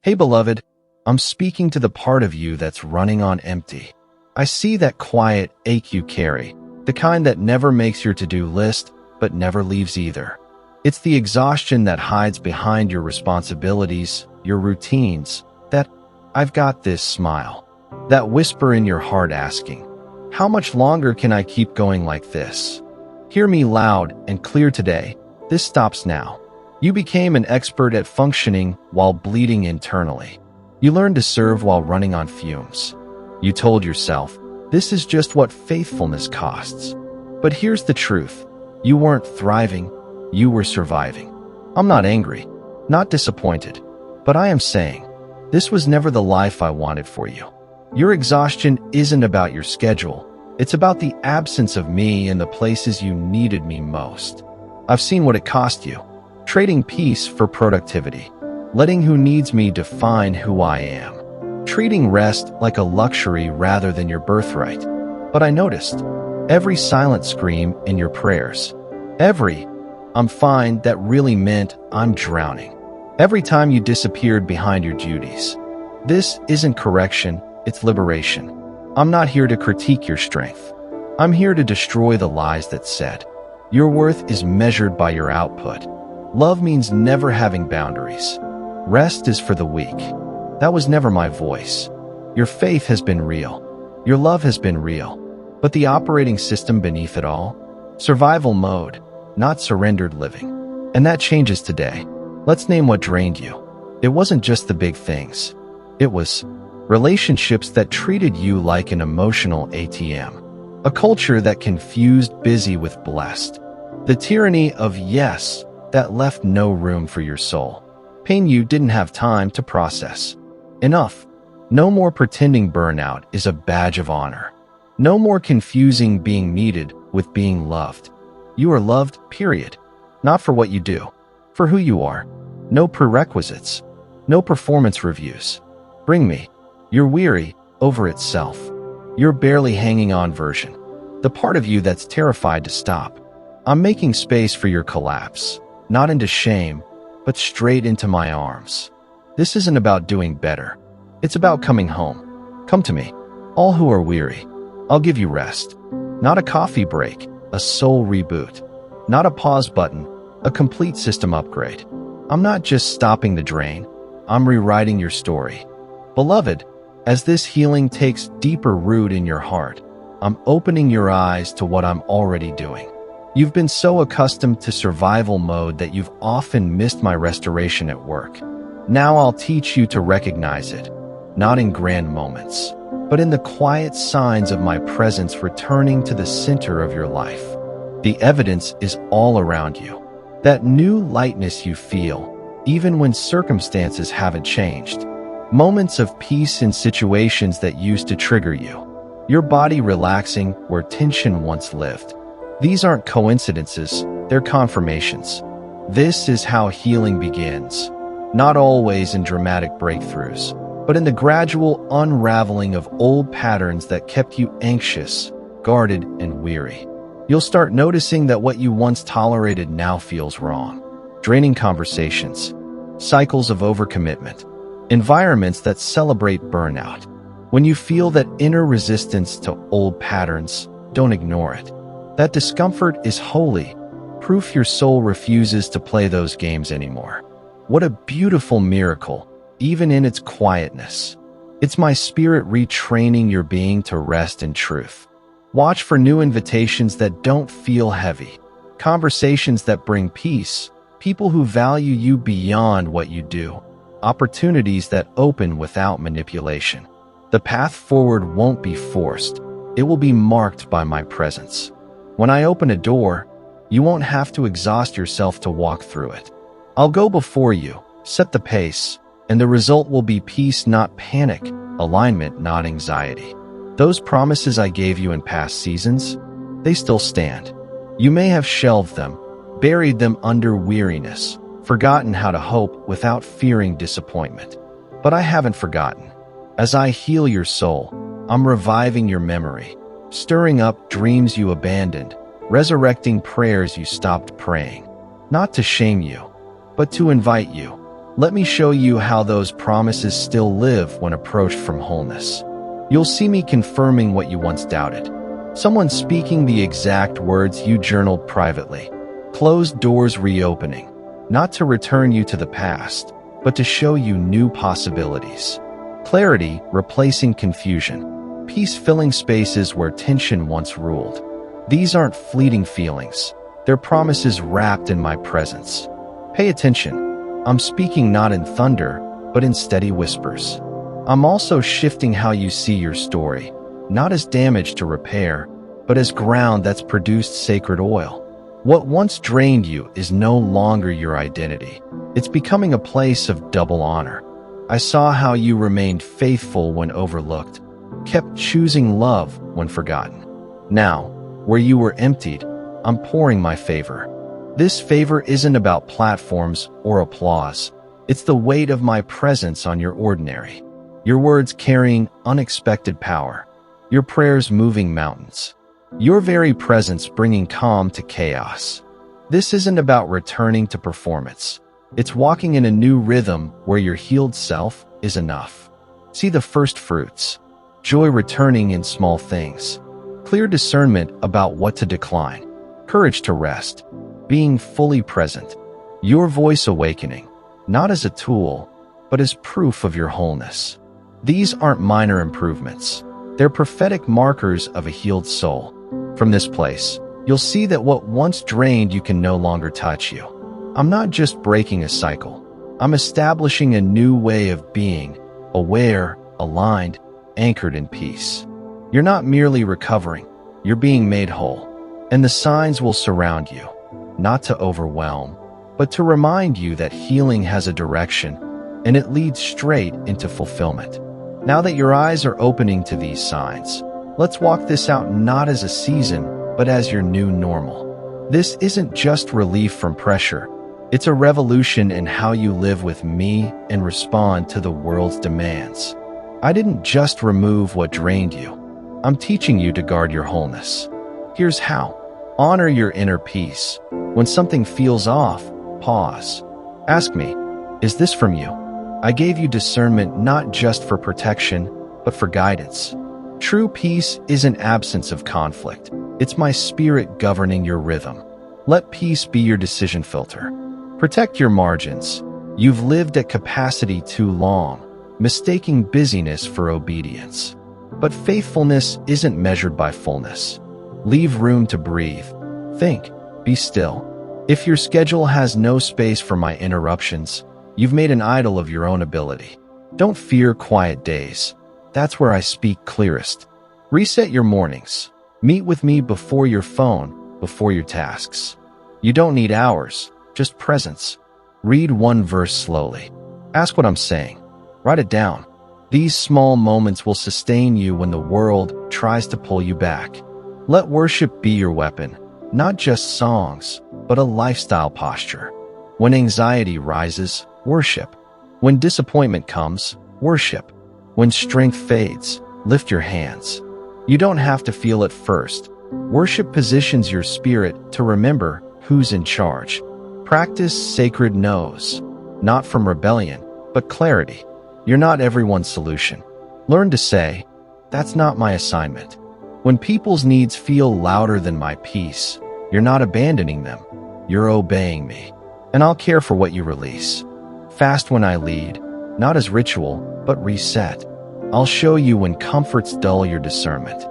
Hey beloved, I'm speaking to the part of you that's running on empty. I see that quiet ache you carry, the kind that never makes your to-do list, but never leaves either. It's the exhaustion that hides behind your responsibilities, your routines, that "I've got this" smile. That whisper in your heart asking, "How much longer can I keep going like this?" Hear me loud and clear today. This stops now. You became an expert at functioning while bleeding internally. You learned to serve while running on fumes. You told yourself, this is just what faithfulness costs. But here's the truth. You weren't thriving, you were surviving. I'm not angry, not disappointed, but I am saying, this was never the life I wanted for you. Your exhaustion isn't about your schedule. It's about the absence of me in the places you needed me most. I've seen what it cost you. Trading peace for productivity. Letting who needs me define who I am. Treating rest like a luxury rather than your birthright. But I noticed every silent scream in your prayers. Every "I'm fine" that really meant "I'm drowning." Every time you disappeared behind your duties. This isn't correction, it's liberation. I'm not here to critique your strength. I'm here to destroy the lies that said, your worth is measured by your output. Love means never having boundaries. Rest is for the weak. That was never my voice. Your faith has been real. Your love has been real. But the operating system beneath it all? Survival mode, not surrendered living. And that changes today. Let's name what drained you. It wasn't just the big things. It was relationships that treated you like an emotional ATM. A culture that confused busy with blessed. The tyranny of yes that left no room for your soul. Pain you didn't have time to process. Enough. No more pretending burnout is a badge of honor. No more confusing being needed with being loved. You are loved, period. Not for what you do, for who you are. No prerequisites. No performance reviews. Bring me. You're weary, over itself. You're barely hanging on version. The part of you that's terrified to stop. I'm making space for your collapse. Not into shame, but straight into my arms. This isn't about doing better. It's about coming home. Come to me, all who are weary. I'll give you rest. Not a coffee break, a soul reboot. Not a pause button, a complete system upgrade. I'm not just stopping the drain. I'm rewriting your story. Beloved, as this healing takes deeper root in your heart, I'm opening your eyes to what I'm already doing. You've been so accustomed to survival mode that you've often missed my restoration at work. Now I'll teach you to recognize it, not in grand moments, but in the quiet signs of my presence returning to the center of your life. The evidence is all around you. That new lightness you feel, even when circumstances haven't changed. Moments of peace in situations that used to trigger you. Your body relaxing where tension once lived. These aren't coincidences, they're confirmations. This is how healing begins. Not always in dramatic breakthroughs, but in the gradual unraveling of old patterns that kept you anxious, guarded, and weary. You'll start noticing that what you once tolerated now feels wrong. Draining conversations, cycles of overcommitment, environments that celebrate burnout. When you feel that inner resistance to old patterns, don't ignore it. That discomfort is holy, proof your soul refuses to play those games anymore. What a beautiful miracle, even in its quietness. It's my spirit retraining your being to rest in truth. Watch for new invitations that don't feel heavy, conversations that bring peace, people who value you beyond what you do, opportunities that open without manipulation. The path forward won't be forced. It will be marked by my presence. When I open a door, you won't have to exhaust yourself to walk through it. I'll go before you, set the pace, and the result will be peace, not panic, alignment, not anxiety. Those promises I gave you in past seasons, they still stand. You may have shelved them, buried them under weariness, forgotten how to hope without fearing disappointment. But I haven't forgotten. As I heal your soul, I'm reviving your memory, stirring up dreams you abandoned, resurrecting prayers you stopped praying. Not to shame you, but to invite you. Let me show you how those promises still live when approached from wholeness. You'll see me confirming what you once doubted. Someone speaking the exact words you journaled privately. Closed doors reopening, not to return you to the past, but to show you new possibilities. Clarity replacing confusion. Peace filling spaces where tension once ruled. These aren't fleeting feelings. They're promises wrapped in my presence. Pay attention. I'm speaking not in thunder, but in steady whispers. I'm also shifting how you see your story, not as damage to repair, but as ground that's produced sacred oil. What once drained you is no longer your identity. It's becoming a place of double honor. I saw how you remained faithful when overlooked, kept choosing love when forgotten. Now, where you were emptied, I'm pouring my favor. This favor isn't about platforms or applause. It's the weight of my presence on your ordinary. Your words carrying unexpected power. Your prayers moving mountains. Your very presence bringing calm to chaos. This isn't about returning to performance. It's walking in a new rhythm where your healed self is enough. See the first fruits. Joy returning in small things. Clear discernment about what to decline. Courage to rest. Being fully present. Your voice awakening, not as a tool, but as proof of your wholeness. These aren't minor improvements. They're prophetic markers of a healed soul. From this place, you'll see that what once drained you can no longer touch you. I'm not just breaking a cycle. I'm establishing a new way of being, aware, aligned, anchored in peace. You're not merely recovering, you're being made whole. And the signs will surround you, not to overwhelm, but to remind you that healing has a direction, and it leads straight into fulfillment. Now that your eyes are opening to these signs, let's walk this out not as a season, but as your new normal. This isn't just relief from pressure. It's a revolution in how you live with me and respond to the world's demands. I didn't just remove what drained you. I'm teaching you to guard your wholeness. Here's how. Honor your inner peace. When something feels off, pause. Ask me, is this from you? I gave you discernment not just for protection, but for guidance. True peace isn't absence of conflict. It's my spirit governing your rhythm. Let peace be your decision filter. Protect your margins. You've lived at capacity too long, mistaking busyness for obedience. But faithfulness isn't measured by fullness. Leave room to breathe. Think. Be still. If your schedule has no space for my interruptions, you've made an idol of your own ability. Don't fear quiet days. That's where I speak clearest. Reset your mornings. Meet with me before your phone, before your tasks. You don't need hours, just presence. Read one verse slowly. Ask what I'm saying. Write it down. These small moments will sustain you when the world tries to pull you back. Let worship be your weapon, not just songs, but a lifestyle posture. When anxiety rises, worship. When disappointment comes, worship. When strength fades, lift your hands. You don't have to feel it first. Worship positions your spirit to remember who's in charge. Practice sacred no's, not from rebellion, but clarity. You're not everyone's solution. Learn to say, that's not my assignment. When people's needs feel louder than my peace, you're not abandoning them. You're obeying me. And I'll care for what you release. Fast when I lead, not as ritual, but reset. I'll show you when comforts dull your discernment.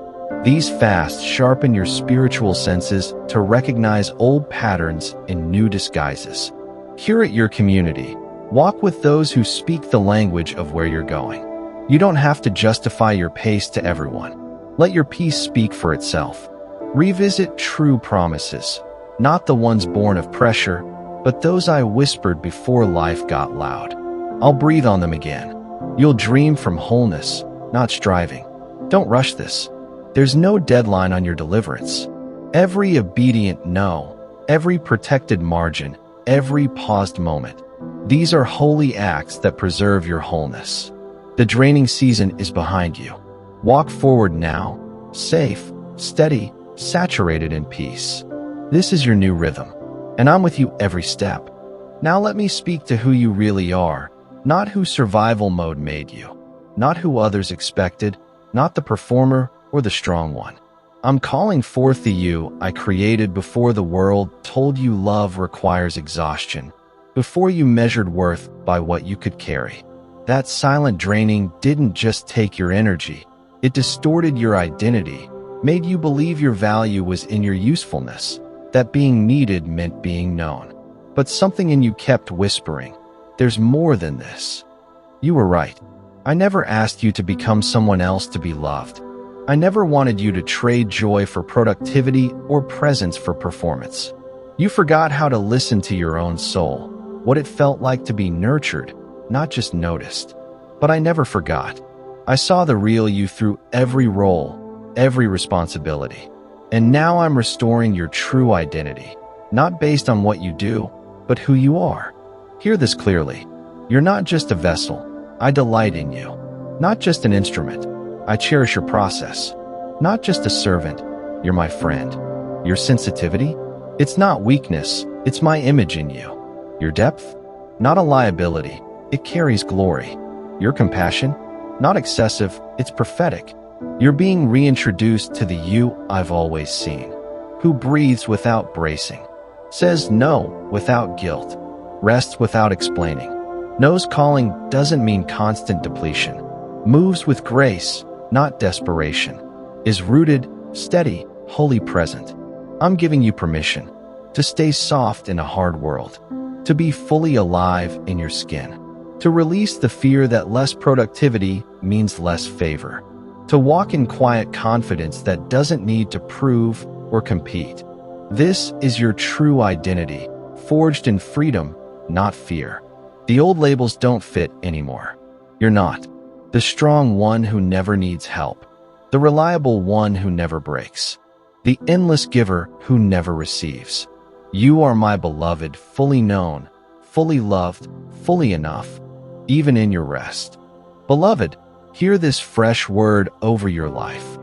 These fasts sharpen your spiritual senses to recognize old patterns in new disguises. Curate your community. Walk with those who speak the language of where you're going. You don't have to justify your pace to everyone. Let your peace speak for itself. Revisit true promises, not the ones born of pressure, but those I whispered before life got loud. I'll breathe on them again. You'll dream from wholeness, not striving. Don't rush this. There's no deadline on your deliverance. Every obedient no, every protected margin, every paused moment. These are holy acts that preserve your wholeness. The draining season is behind you. Walk forward now, safe, steady, saturated in peace. This is your new rhythm, and I'm with you every step. Now let me speak to who you really are, not who survival mode made you, not who others expected, not the performer or the strong one. I'm calling forth the you I created before the world told you love requires exhaustion, before you measured worth by what you could carry. That silent draining didn't just take your energy, it distorted your identity, made you believe your value was in your usefulness, that being needed meant being known. But something in you kept whispering, there's more than this. You were right. I never asked you to become someone else to be loved. I never wanted you to trade joy for productivity or presence for performance. You forgot how to listen to your own soul, what it felt like to be nurtured, not just noticed. But I never forgot. I saw the real you through every role, every responsibility. And now I'm restoring your true identity, not based on what you do, but who you are. Hear this clearly. You're not just a vessel. I delight in you. Not just an instrument. I cherish your process. Not just a servant. You're my friend. Your sensitivity? It's not weakness. It's my image in you. Your depth? Not a liability. It carries glory. Your compassion? Not excessive. It's prophetic. You're being reintroduced to the you I've always seen, who breathes without bracing, says no without guilt, rests without explaining, knows calling doesn't mean constant depletion, moves with grace, not desperation, is rooted, steady, wholly present. I'm giving you permission to stay soft in a hard world, to be fully alive in your skin, to release the fear that less productivity means less favor, to walk in quiet confidence that doesn't need to prove or compete. This is your true identity, forged in freedom, not fear. The old labels don't fit anymore. You're not the strong one who never needs help, the reliable one who never breaks, the endless giver who never receives. You are my beloved, fully known, fully loved, fully enough, even in your rest. Beloved, hear this fresh word over your life.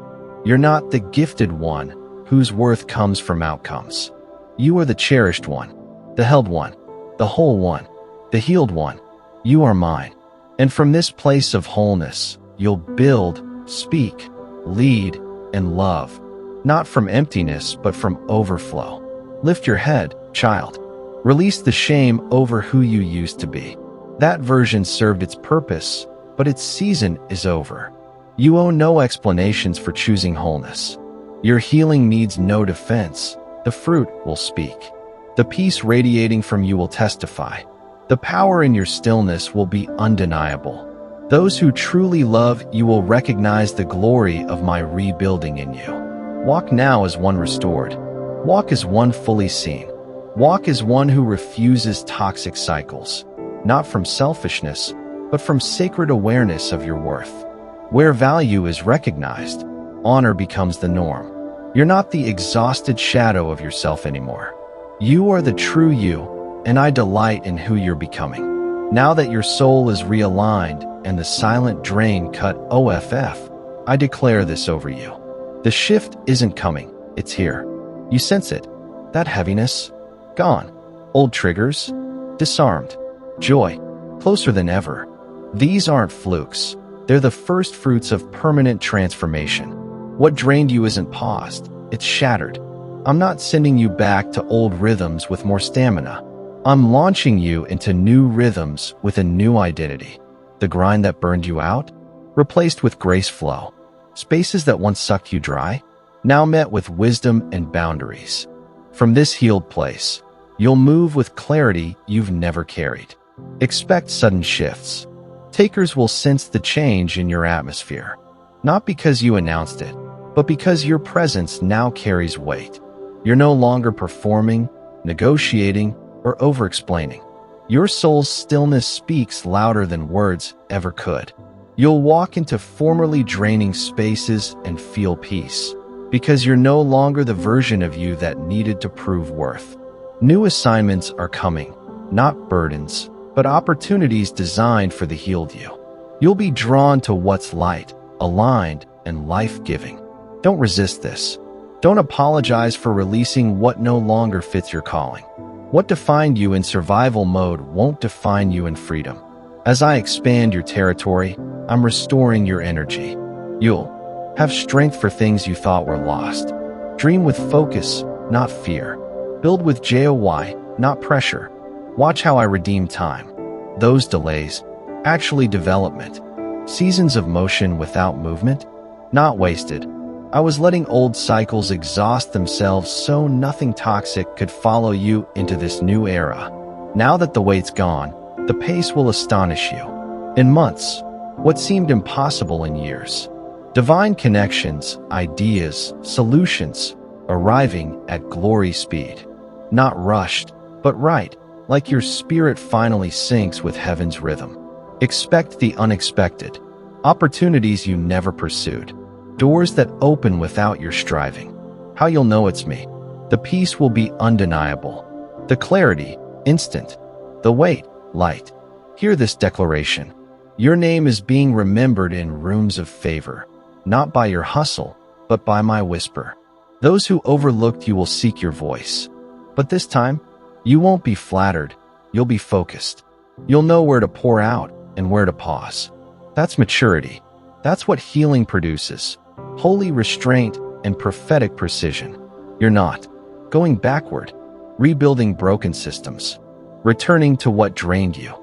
You're not the gifted one whose worth comes from outcomes. You are the cherished one, the held one, the whole one, the healed one. You are mine. And from this place of wholeness, you'll build, speak, lead, and love, not from emptiness, but from overflow. Lift your head, child. Release the shame over who you used to be. That version served its purpose, but its season is over. You owe no explanations for choosing wholeness. Your healing needs no defense. The fruit will speak. The peace radiating from you will testify. The power in your stillness will be undeniable. Those who truly love you will recognize the glory of my rebuilding in you. Walk now as one restored. Walk as one fully seen. Walk as one who refuses toxic cycles, not from selfishness, but from sacred awareness of your worth. Where value is recognized, honor becomes the norm. You're not the exhausted shadow of yourself anymore. You are the true you, and I delight in who you're becoming. Now that your soul is realigned and the silent drain cut off, I declare this over you. The shift isn't coming, it's here. You sense it. That heaviness, gone. Old triggers, disarmed. Joy, closer than ever. These aren't flukes. They're the first fruits of permanent transformation. What drained you isn't paused, it's shattered. I'm not sending you back to old rhythms with more stamina. I'm launching you into new rhythms with a new identity. The grind that burned you out, replaced with grace flow. Spaces that once sucked you dry, now met with wisdom and boundaries. From this healed place, you'll move with clarity you've never carried. Expect sudden shifts. Takers will sense the change in your atmosphere, not because you announced it, but because your presence now carries weight. You're no longer performing, negotiating, or over-explaining. Your soul's stillness speaks louder than words ever could. You'll walk into formerly draining spaces and feel peace, because you're no longer the version of you that needed to prove worth. New assignments are coming, not burdens, but opportunities designed for the healed you. You'll be drawn to what's light, aligned, and life-giving. Don't resist this. Don't apologize for releasing what no longer fits your calling. What defined you in survival mode won't define you in freedom. As I expand your territory, I'm restoring your energy. You'll have strength for things you thought were lost. Dream with focus, not fear. Build with joy, not pressure. Watch how I redeem time. Those delays, actually development. Seasons of motion without movement, not wasted. I was letting old cycles exhaust themselves so nothing toxic could follow you into this new era. Now that the weight's gone, the pace will astonish you. In months, what seemed impossible in years. Divine connections, ideas, solutions, arriving at glory speed. Not rushed, but right, like your spirit finally syncs with heaven's rhythm. Expect the unexpected. Opportunities you never pursued. Doors that open without your striving. How you'll know it's me. The peace will be undeniable. The clarity, instant. The weight, light. Hear this declaration. Your name is being remembered in rooms of favor, not by your hustle, but by my whisper. Those who overlooked you will seek your voice. But this time, you won't be flattered, you'll be focused. You'll know where to pour out and where to pause. That's maturity. That's what healing produces. Holy restraint and prophetic precision. You're not going backward, rebuilding broken systems, returning to what drained you.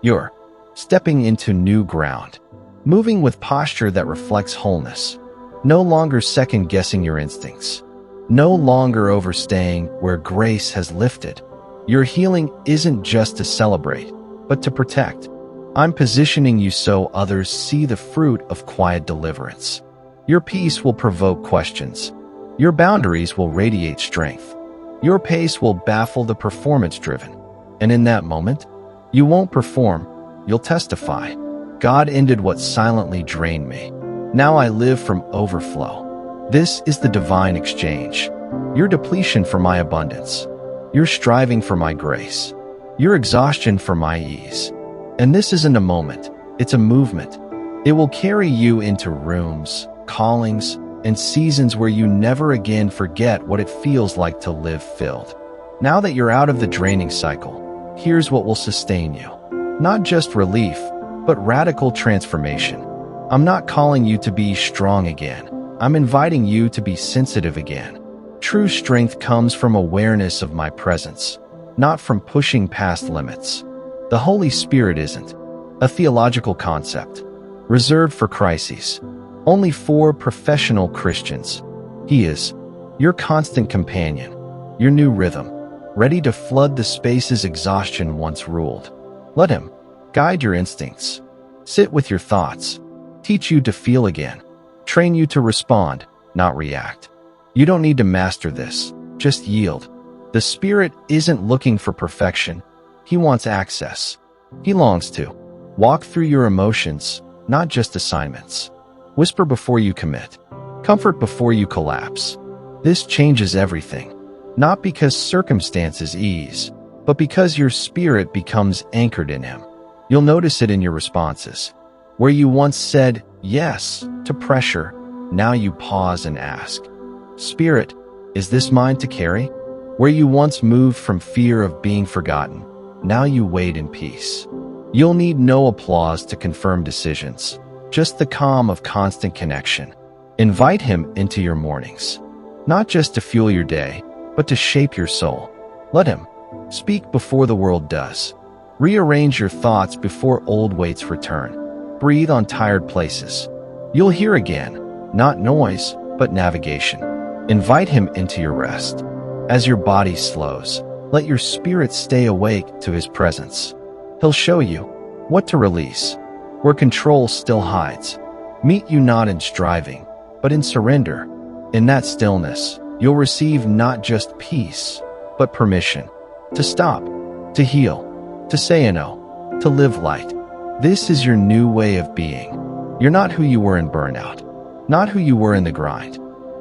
You're stepping into new ground, moving with posture that reflects wholeness. No longer second-guessing your instincts. No longer overstaying where grace has lifted. Your healing isn't just to celebrate, but to protect. I'm positioning you so others see the fruit of quiet deliverance. Your peace will provoke questions. Your boundaries will radiate strength. Your pace will baffle the performance-driven. And in that moment, you won't perform, you'll testify. God ended what silently drained me. Now I live from overflow. This is the divine exchange. Your depletion for my abundance. Your striving for my grace. Your exhaustion for my ease. And this isn't a moment, it's a movement. It will carry you into rooms, callings, and seasons where you never again forget what it feels like to live filled. Now that you're out of the draining cycle, here's what will sustain you. Not just relief, but radical transformation. I'm not calling you to be strong again. I'm inviting you to be sensitive again. True strength comes from awareness of my presence, not from pushing past limits. The Holy Spirit isn't a theological concept, reserved for crises, only for professional Christians. He is your constant companion, your new rhythm, ready to flood the spaces exhaustion once ruled. Let him guide your instincts, sit with your thoughts, teach you to feel again, train you to respond, not react. You don't need to master this, just yield. The Spirit isn't looking for perfection. He wants access. He longs to walk through your emotions, not just assignments. Whisper before you commit. Comfort before you collapse. This changes everything, not because circumstances ease, but because your spirit becomes anchored in Him. You'll notice it in your responses. Where you once said yes to pressure, now you pause and ask, Spirit, is this mine to carry? Where you once moved from fear of being forgotten, now you wait in peace. You'll need no applause to confirm decisions, just the calm of constant connection. Invite Him into your mornings, not just to fuel your day, but to shape your soul. Let Him speak before the world does. Rearrange your thoughts before old weights return. Breathe on tired places. You'll hear again, not noise, but navigation. Invite Him into your rest. As your body slows, let your spirit stay awake to His presence. He'll show you what to release, where control still hides. Meet you not in striving, but in surrender. In that stillness, you'll receive not just peace, but permission to stop, to heal, to say a no, to live light. This is your new way of being. You're not who you were in burnout, not who you were in the grind.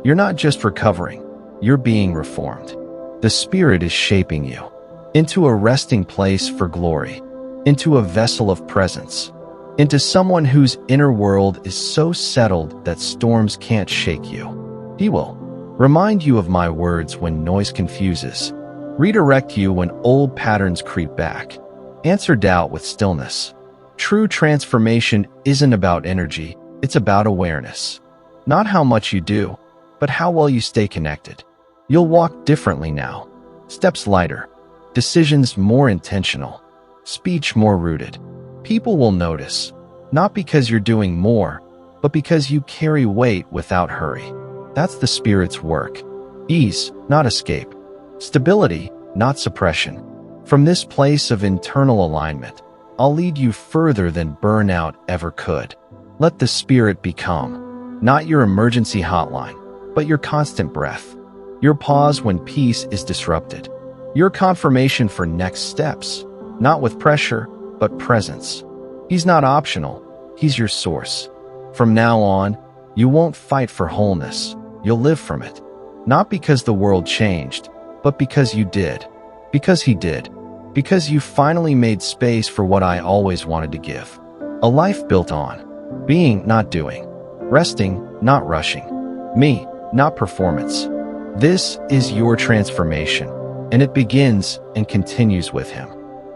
You're not just recovering, you're being reformed. The Spirit is shaping you into a resting place for glory, into a vessel of presence, into someone whose inner world is so settled that storms can't shake you. He will remind you of my words when noise confuses, redirect you when old patterns creep back, answer doubt with stillness. True transformation isn't about energy, it's about awareness. Not how much you do, but how well you stay connected. You'll walk differently now. Steps lighter, decisions more intentional, speech more rooted. People will notice, not because you're doing more, but because you carry weight without hurry. That's the Spirit's work. Ease, not escape. Stability, not suppression. From this place of internal alignment, I'll lead you further than burnout ever could. Let the Spirit become, not your emergency hotline, but your constant breath. Your pause when peace is disrupted. Your confirmation for next steps, not with pressure, but presence. He's not optional, he's your source. From now on, you won't fight for wholeness, you'll live from it. Not because the world changed, but because you did. Because he did. Because you finally made space for what I always wanted to give. A life built on being, not doing. Resting, not rushing. Me, not performance. This is your transformation, and it begins and continues with him.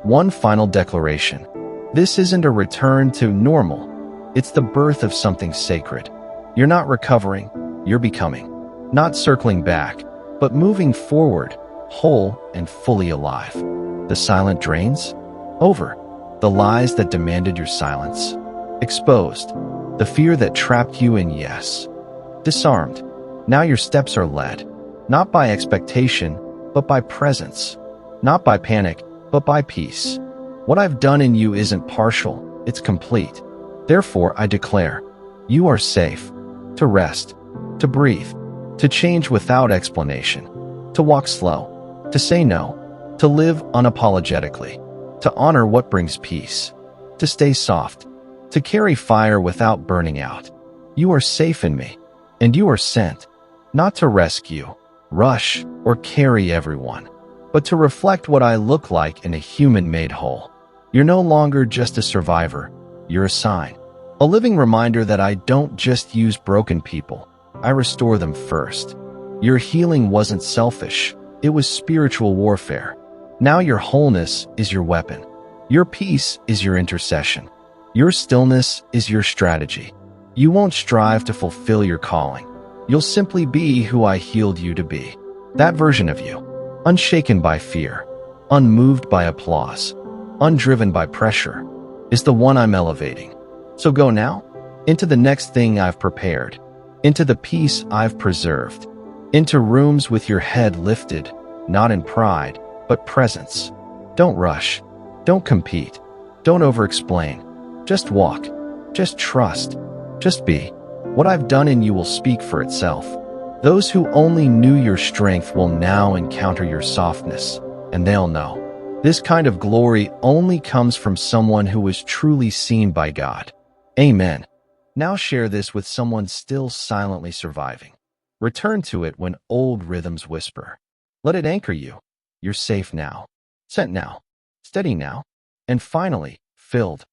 One final declaration. This isn't a return to normal. It's the birth of something sacred. You're not recovering, you're becoming. Not circling back, but moving forward, whole and fully alive. The silent drains? Over. The lies that demanded your silence? Exposed. The fear that trapped you in yes. Disarmed. Now your steps are led, not by expectation, but by presence. Not by panic, but by peace. What I've done in you isn't partial, it's complete. Therefore, I declare, you are safe to rest, to breathe, to change without explanation, to walk slow, to say no, to live unapologetically, to honor what brings peace, to stay soft, to carry fire without burning out. You are safe in me, and you are sent, not to rescue, rush, or carry everyone, but to reflect what I look like in a human made whole. You're no longer just a survivor, you're a sign. A living reminder that I don't just use broken people, I restore them first. Your healing wasn't selfish, it was spiritual warfare. Now your wholeness is your weapon. Your peace is your intercession. Your stillness is your strategy. You won't strive to fulfill your calling. You'll simply be who I healed you to be. That version of you, unshaken by fear, unmoved by applause, undriven by pressure, is the one I'm elevating. So go now, into the next thing I've prepared, into the peace I've preserved, into rooms with your head lifted, not in pride, but presence. Don't rush, don't compete, don't over-explain. Just walk, just trust, just be. What I've done in you will speak for itself. Those who only knew your strength will now encounter your softness, and they'll know. This kind of glory only comes from someone who was truly seen by God. Amen. Now share this with someone still silently surviving. Return to it when old rhythms whisper. Let it anchor you. You're safe now, sent now, steady now, and finally, filled.